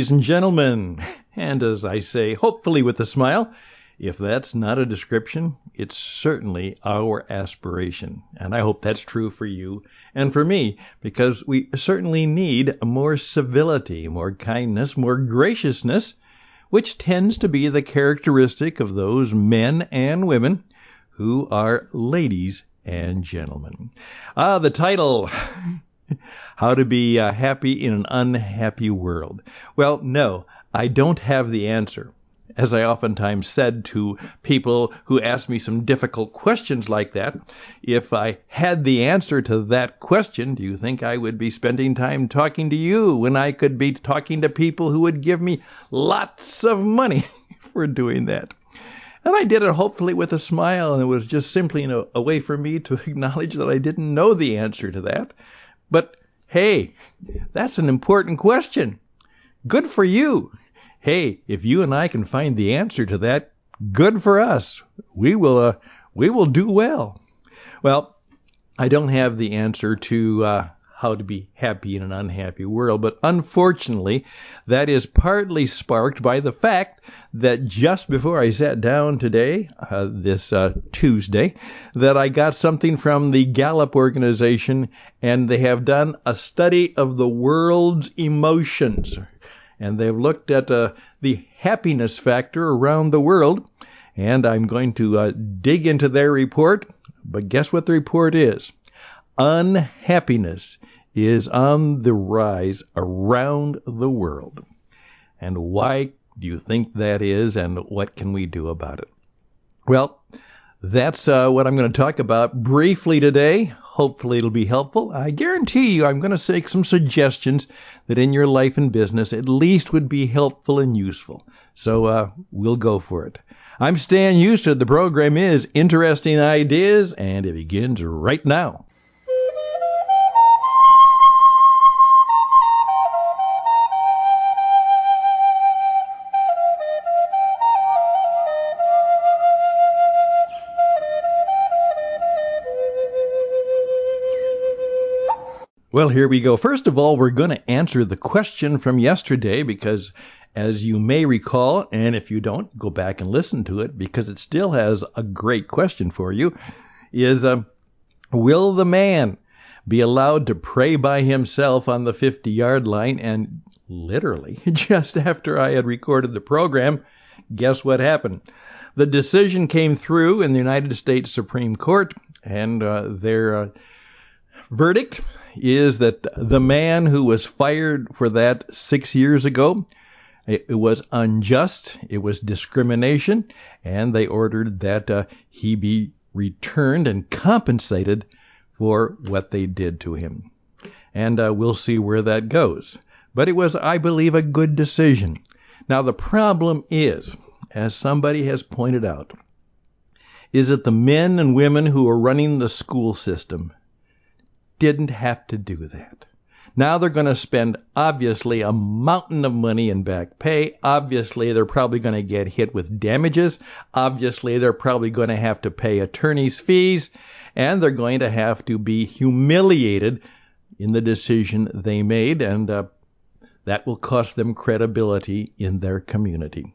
ladies and gentlemen. And as I say, hopefully with a smile, if that's not a description, it's certainly our aspiration. And I hope that's true for you and for me, because we certainly need more civility, more kindness, more graciousness, which tends to be the characteristic of those men and women who are ladies and gentlemen. The title, How to Be Happy in an Unhappy World. Well, no, I don't have the answer. As I oftentimes said to people who ask me some difficult questions like that, if I had the answer to that question, do you think I would be spending time talking to you when I could be talking to people who would give me lots of money for doing that? And I did it hopefully with a smile, and it was just simply a way for me to acknowledge that I didn't know the answer to that. But hey, that's an important question. Good for you. Hey, if you and I can find the answer to that, good for us. We will do well. Well, I don't have the answer to how to be happy in an unhappy world, but unfortunately, that is partly sparked by the fact that just before I sat down today, this Tuesday, that I got something from the Gallup organization, and they have done a study of the world's emotions. And they've looked at the happiness factor around the world, and I'm going to dig into their report. But guess what the report is? Unhappiness is on the rise around the world. And why do you think that is, and what can we do about it? Well, that's what I'm going to talk about briefly today. Hopefully it'll be helpful. I guarantee you I'm going to make some suggestions that in your life and business at least would be helpful and useful. So we'll go for it. I'm Stan Houston. The program is Interesting Ideas, and it begins right now. Well, here we go. First of all, we're going to answer the question from yesterday because, as you may recall, and if you don't, go back and listen to it because it still has a great question for you, is will the man be allowed to pray by himself on the 50-yard line? And literally, just after I had recorded the program, guess what happened? The decision came through in the United States Supreme Court, and their verdict is that the man who was fired for that 6 years ago, it was unjust, it was discrimination, and they ordered that he be returned and compensated for what they did to him. And we'll see where that goes. But it was, I believe, a good decision. Now, the problem is, as somebody has pointed out, is that the men and women who are running the school system didn't have to do that. Now they're going to spend, obviously, a mountain of money in back pay. Obviously, they're probably going to get hit with damages. Obviously, they're probably going to have to pay attorney's fees. And they're going to have to be humiliated in the decision they made. And that will cost them credibility in their community.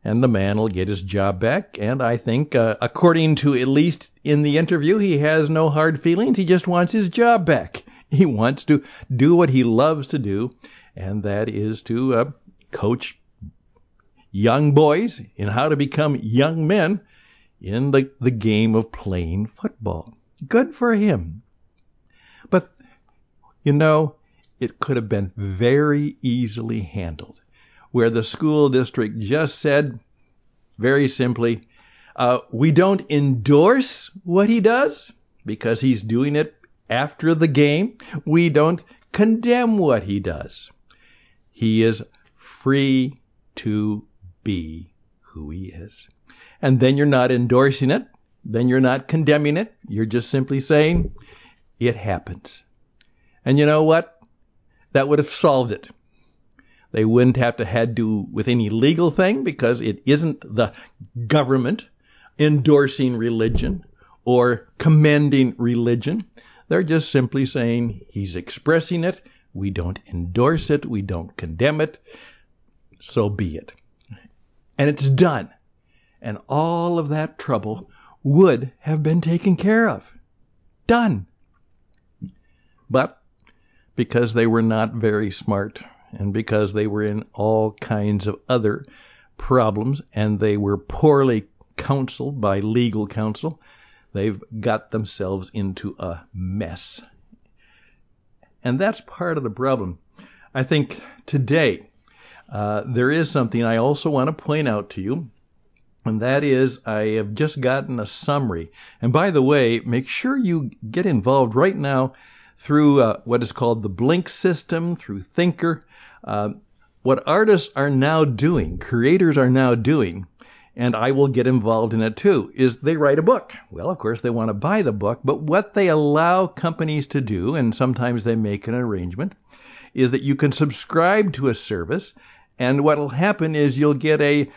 And the man will get his job back. And I think, according to at least in the interview, he has no hard feelings. He just wants his job back. He wants to do what he loves to do, and that is to coach young boys in how to become young men in the game of playing football. Good for him. But, you know, it could have been very easily handled, where the school district just said, very simply, we don't endorse what he does because he's doing it after the game. We don't condemn what he does. He is free to be who he is. And then you're not endorsing it. Then you're not condemning it. You're just simply saying, it happens. And you know what? That would have solved it. They wouldn't have to do with any legal thing because it isn't the government endorsing religion or commending religion. They're just simply saying he's expressing it. We don't endorse it. We don't condemn it. so be it. And it's done. And all of that trouble would have been taken care of. Done. But because they were not very smart, and because they were in all kinds of other problems, and they were poorly counseled by legal counsel, they've got themselves into a mess. And that's part of the problem. I think today there is something I also want to point out to you, and that is I have just gotten a summary. And by the way, make sure you get involved right now through what is called the Blink system, through Thinker. What artists are now doing, creators are now doing, and I will get involved in it too, is they write a book. Well, of course, they want to buy the book, but what they allow companies to do, and sometimes they make an arrangement, is that you can subscribe to a service, and what will happen is you'll get a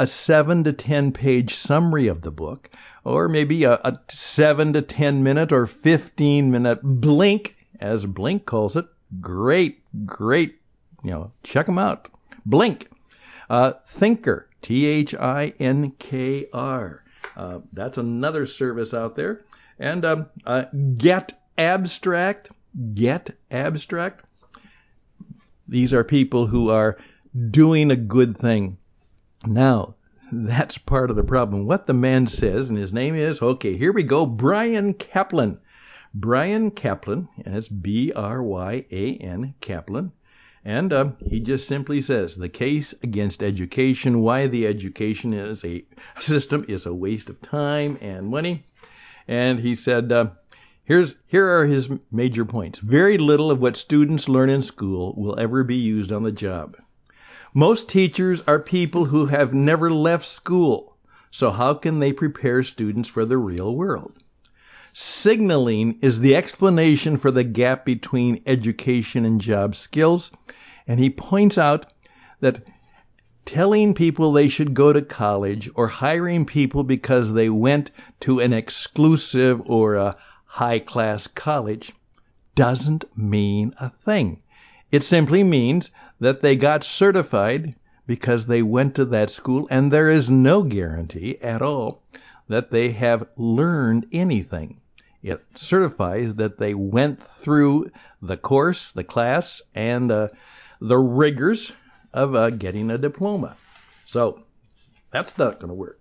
7 to 10 page summary of the book, or maybe a 7 to 10 minute or 15 minute Blink, as Blink calls it. Great, check them out. Blink. Thinker, Thinkr. That's another service out there. And Get Abstract. These are people who are doing a good thing. Now, that's part of the problem. What the man says, and his name is, okay, here we go, Bryan Caplan. Bryan Caplan, and it's Bryan Caplan. And he just simply says, the case against education, why the education system is a waste of time and money. And he said, here are his major points. Very little of what students learn in school will ever be used on the job. Most teachers are people who have never left school, so how can they prepare students for the real world? Signaling is the explanation for the gap between education and job skills, and he points out that telling people they should go to college or hiring people because they went to an exclusive or a high-class college doesn't mean a thing. It simply means that they got certified because they went to that school, and there is no guarantee at all that they have learned anything. It certifies that they went through the course, the class, and the rigors of getting a diploma. So that's not going to work.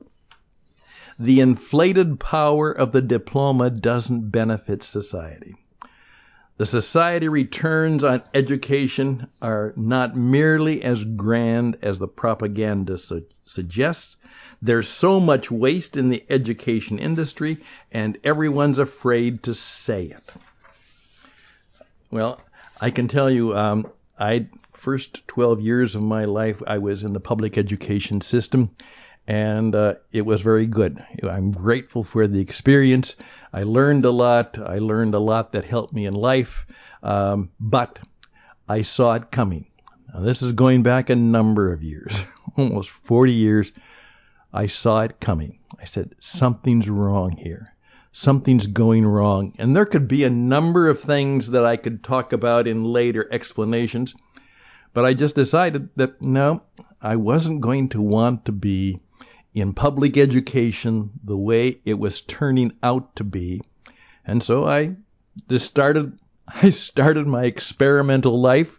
The inflated power of the diploma doesn't benefit society. The society returns on education are not merely as grand as the propaganda suggests. There's so much waste in the education industry, and everyone's afraid to say it. Well, I can tell you, first 12 years of my life, I was in the public education system, and it was very good. I'm grateful for the experience. I learned a lot. I learned a lot that helped me in life, but I saw it coming. Now, this is going back a number of years, almost 40 years. I saw it coming. I said, something's wrong here. Something's going wrong. And there could be a number of things that I could talk about in later explanations, but I just decided that no, I wasn't going to want to be in public education the way it was turning out to be. And so I started my experimental life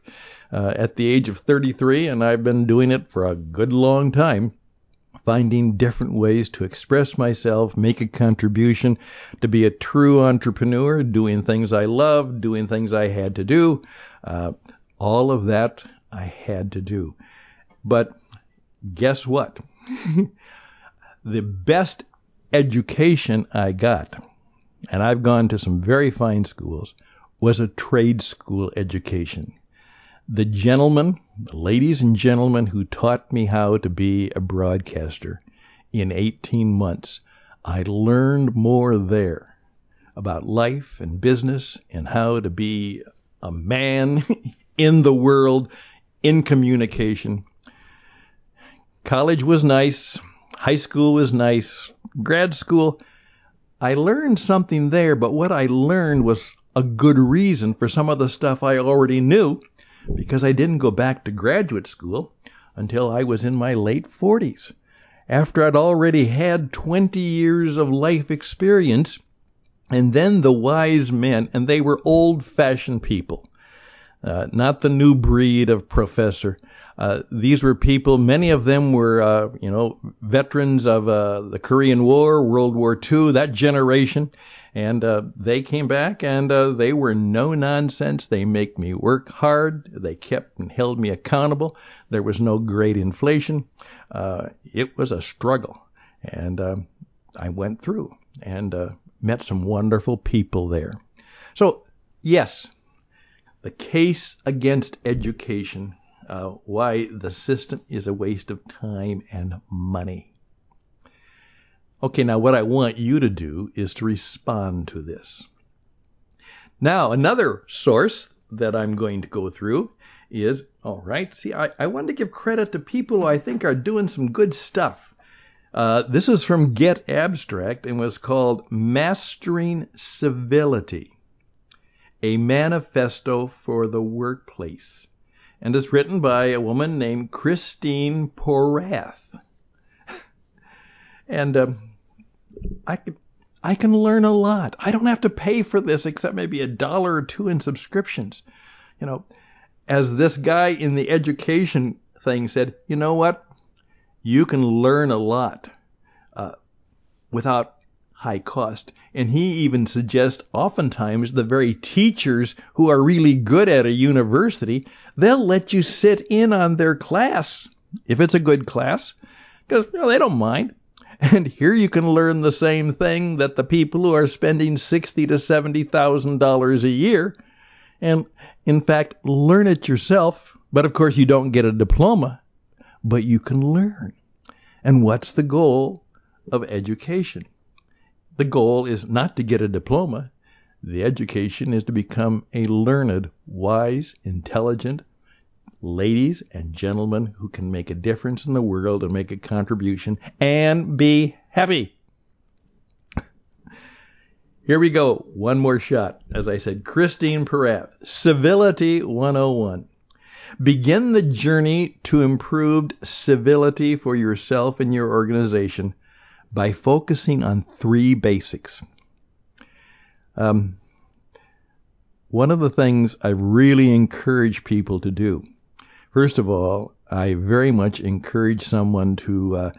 at the age of 33, and I've been doing it for a good long time, finding different ways to express myself, make a contribution, to be a true entrepreneur, doing things I love, doing things I had to do. All of that I had to do. But guess what? The best education I got, and I've gone to some very fine schools, was a trade school education. The ladies and gentlemen who taught me how to be a broadcaster in 18 months, I learned more there about life and business and how to be a man in the world, in communication. College was nice. High school was nice. Grad school, I learned something there, but what I learned was a good reason for some of the stuff I already knew, because I didn't go back to graduate school. until I was in my late 40s, after I'd already had 20 years of life experience. And then the wise men, and they were old-fashioned people, not the new breed of professor. These were people, many of them were, veterans of the Korean War, World War II, that generation. And they came back, and they were no nonsense. They make me work hard. They kept and held me accountable. There was no great inflation. It was a struggle. And I went through and met some wonderful people there. So, yes, the case against education, why the system is a waste of time and money. Okay, now what I want you to do is to respond to this. Now, another source that I'm going to go through is, all right, see, I wanted to give credit to people who I think are doing some good stuff. This is from Get Abstract and was called Mastering Civility, a Manifesto for the Workplace. And it's written by a woman named Christine Porath. And I can learn a lot. I don't have to pay for this except maybe $1 or $2 in subscriptions. You know, as this guy in the education thing said, you know what? You can learn a lot without high cost. And he even suggests oftentimes the very teachers who are really good at a university, they'll let you sit in on their class if it's a good class, because they don't mind. And here you can learn the same thing that the people who are spending $60,000 to $70,000 a year, and in fact learn it yourself. But of course you don't get a diploma, but you can learn. And what's the goal of education? The goal is not to get a diploma. The education is to become a learned, wise, intelligent ladies and gentlemen who can make a difference in the world and make a contribution and be happy. Here we go. One more shot. As I said, Christine Porath, Civility 101. Begin the journey to improved civility for yourself and your organization by focusing on 3 basics. One of the things I really encourage people to do, first of all, I very much encourage someone to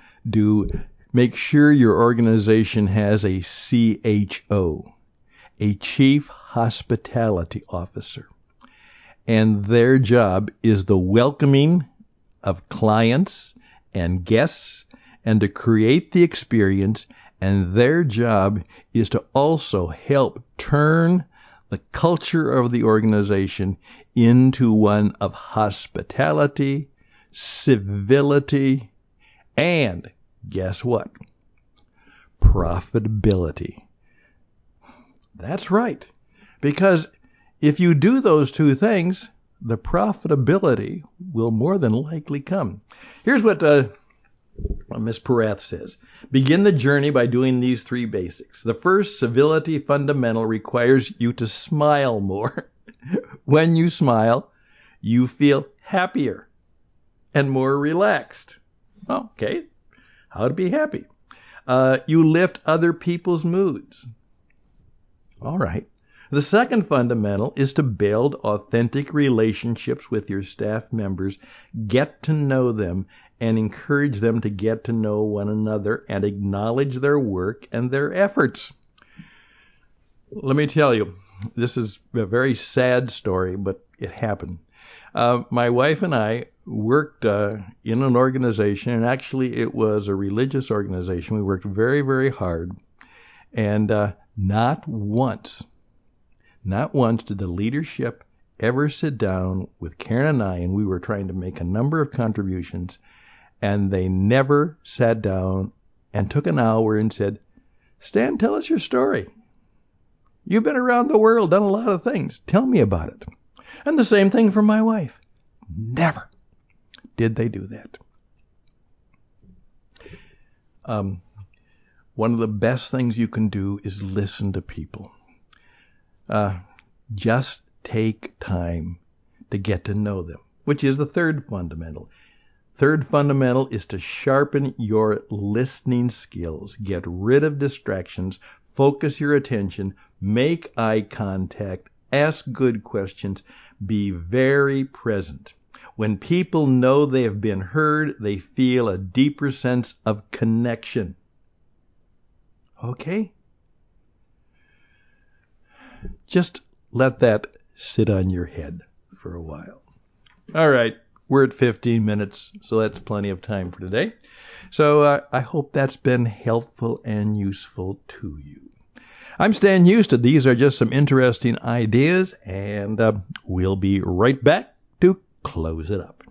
make sure your organization has a CHO, a Chief Hospitality Officer. And their job is the welcoming of clients and guests and to create the experience. And their job is to also help turn the culture of the organization into one of hospitality, civility, and guess what? Profitability. That's right. Because if you do those 2 things, the profitability will more than likely come. Here's what Ms. Porath says. Begin the journey by doing these 3 basics. The first, civility fundamental, requires you to smile more. When you smile, you feel happier and more relaxed. Okay, how to be happy? You lift other people's moods. All right. The second fundamental is to build authentic relationships with your staff members, get to know them, and encourage them to get to know one another and acknowledge their work and their efforts. Let me tell you, this is a very sad story, but it happened. My wife and I worked in an organization, and actually it was a religious organization. We worked very, very hard, and not once did the leadership ever sit down with Karen and I, and we were trying to make a number of contributions, and they never sat down and took an hour and said, Stan, tell us your story. You've been around the world, done a lot of things. Tell me about it. And the same thing for my wife. Never did they do that. One of the best things you can do is listen to people. Just take time to get to know them, which is the third fundamental. Third fundamental is to sharpen your listening skills. Get rid of distractions, focus your attention, make eye contact, ask good questions, be very present. When people know they have been heard, they feel a deeper sense of connection. Okay? Just let that sit on your head for a while. All right, we're at 15 minutes, so that's plenty of time for today. So I hope that's been helpful and useful to you. I'm Stan Houston. These are just some interesting ideas, and we'll be right back to close it up.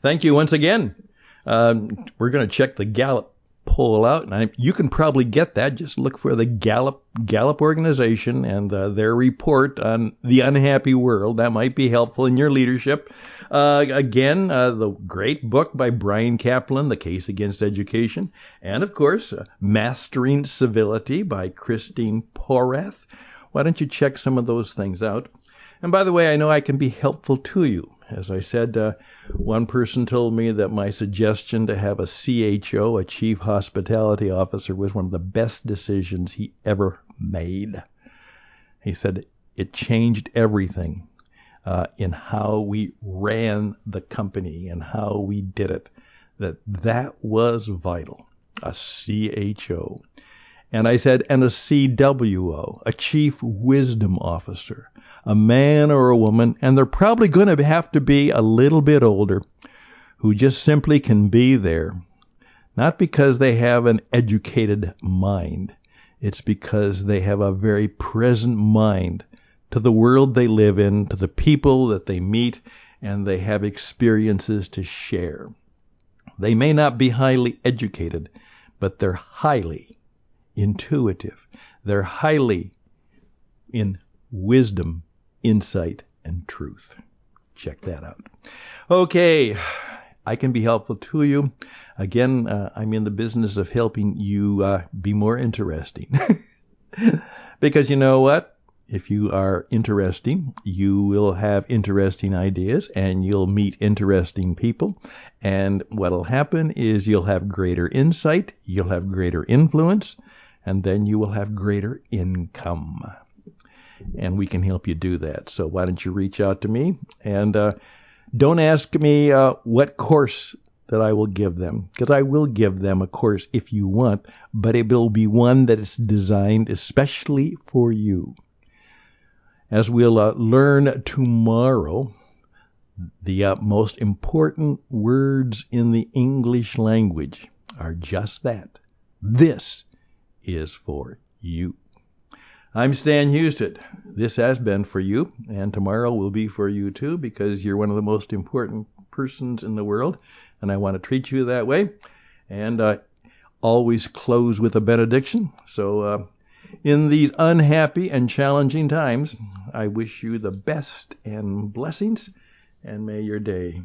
Thank you once again. We're going to check the Gallup poll out, and you can probably get that. Just look for the Gallup organization and their report on the unhappy world. That might be helpful in your leadership. Again, the great book by Brian Kaplan, The Case Against Education, and of course, Mastering Civility by Christine Porath. Why don't you check some of those things out? And by the way, I know I can be helpful to you. As I said, one person told me that my suggestion to have a CHO, a Chief Hospitality Officer, was one of the best decisions he ever made. He said it changed everything in how we ran the company and how we did it. That was vital, a CHO. And I said, and a CWO, a Chief Wisdom Officer, a man or a woman, and they're probably going to have to be a little bit older, who just simply can be there, not because they have an educated mind. It's because they have a very present mind to the world they live in, to the people that they meet, and they have experiences to share. They may not be highly educated, but they're highly intuitive. They're highly in wisdom, insight, and truth. Check that out. Okay, I can be helpful to you. Again, I'm in the business of helping you be more interesting. Because you know what? If you are interesting, you will have interesting ideas and you'll meet interesting people. And what'll happen is you'll have greater insight, you'll have greater influence, and then you will have greater income. And we can help you do that. So why don't you reach out to me? And don't ask me what course that I will give them, because I will give them a course if you want, but it will be one that is designed especially for you. As we'll learn tomorrow, the most important words in the English language are just that. This is for you. I'm Stan Houston. This has been for you, and tomorrow will be for you too, because you're one of the most important persons in the world, and I want to treat you that way. And always close with a benediction. So in these unhappy and challenging times, I wish you the best and blessings, and may your day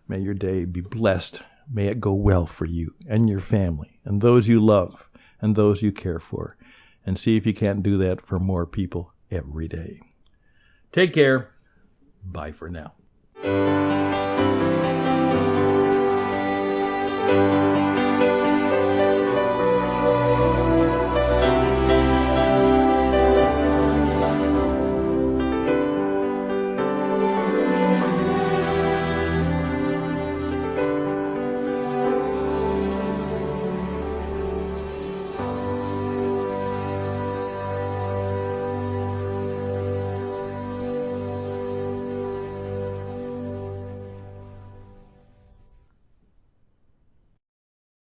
be blessed. May it go well for you and your family and those you love and those you care for. And see if you can't do that for more people every day. Take care. Bye for now.